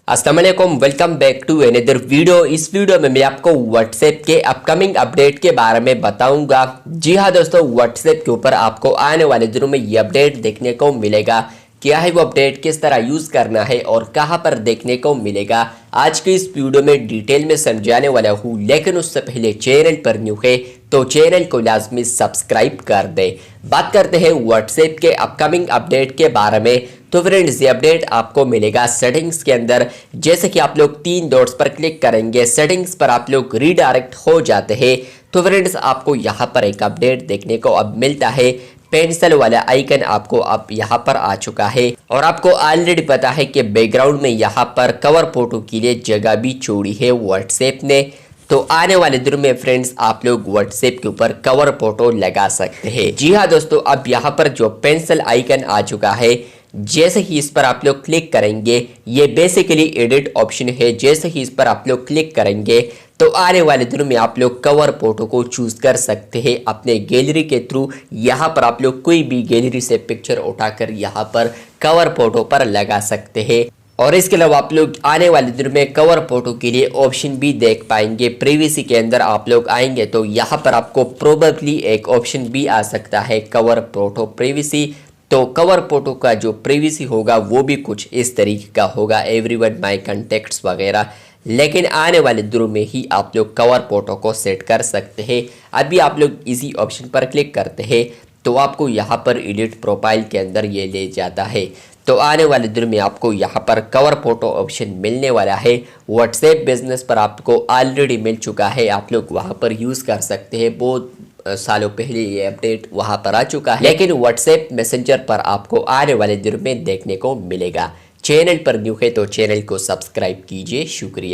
अस्सलाम वालेकुम, welcome back to another video. इस वीडियो में मैं आपको व्हाट्सएप के अपकमिंग अपडेट के बारे में बताऊंगा। जी हाँ दोस्तों, व्हाट्सएप के ऊपर आपको आने वाले दिनों में ये अपडेट देखने को मिलेगा। क्या है वो अपडेट, किस तरह यूज़ करना है और कहां पर देखने को मिलेगा, आज की इस वीडियो में डिटेल में समझाने वाला हूं। लेकिन उससे पहले चैनल पर न्यू है तो चैनल को लाजमी सब्सक्राइब कर दें। बात करते हैं व्हाट्सएप के अपकमिंग अपडेट के बारे में। तो फ्रेंड्स, ये अपडेट आपको मिलेगा सेटिंग्स के अंदर। जैसे कि आप लोग 3 डॉट्स पर क्लिक करेंगे, सेटिंग्स पर आप लोग रीडायरेक्ट हो जाते हैं। तो फ्रेंड्स, आपको यहाँ पर एक अपडेट देखने को अब मिलता है। पेंसिल वाला आइकन आपको अब यहाँ पर आ चुका है और आपको ऑलरेडी पता है कि बैकग्राउंड में यहाँ पर कवर फोटो के लिए जगह भी छोड़ी है व्हाट्सएप ने। तो आने वाले दिनों में फ्रेंड्स, आप लोग व्हाट्सएप के ऊपर कवर फोटो लगा सकते हैं। जी हाँ दोस्तों, अब यहाँ पर जो पेंसिल आइकन आ चुका है, जैसे ही इस पर आप लोग क्लिक करेंगे, ये बेसिकली एडिट ऑप्शन है। जैसे ही इस पर आप लोग क्लिक करेंगे तो आने वाले दिनों में आप लोग कवर फोटो को चूज कर सकते हैं अपने गैलरी के थ्रू। यहाँ पर आप लोग कोई भी गैलरी से पिक्चर उठाकर यहाँ पर कवर फोटो पर लगा सकते हैं। और इसके अलावा आप लोग आने वाले दिनों में कवर फोटो के लिए ऑप्शन भी देख पाएंगे। प्रीवियसी के अंदर आप लोग आएंगे तो यहाँ पर आपको प्रोबेबली एक ऑप्शन भी आ सकता है, कवर फोटो प्रीवियसी। तो कवर फोटो का जो प्रीवियसी होगा वो भी कुछ इस तरीके का होगा, एवरीवन माय कॉन्टेक्ट्स वगैरह। लेकिन आने वाले दिनों में ही आप लोग कवर फोटो को सेट कर सकते हैं। अभी आप लोग इसी ऑप्शन पर क्लिक करते हैं तो आपको यहाँ पर एडिट प्रोफाइल के अंदर ये ले जाता है। तो आने वाले दिन में आपको यहाँ पर कवर फोटो ऑप्शन मिलने वाला है। व्हाट्सएप बिजनेस पर आपको ऑलरेडी मिल चुका है, आप लोग वहाँ पर यूज़ कर सकते हैं। बहुत सालों पहले ये अपडेट वहाँ पर आ चुका है, लेकिन व्हाट्सएप मैसेंजर पर आपको आने वाले दिन में देखने को मिलेगा। चैनल पर न्यू है तो चैनल को सब्सक्राइब कीजिए। शुक्रिया।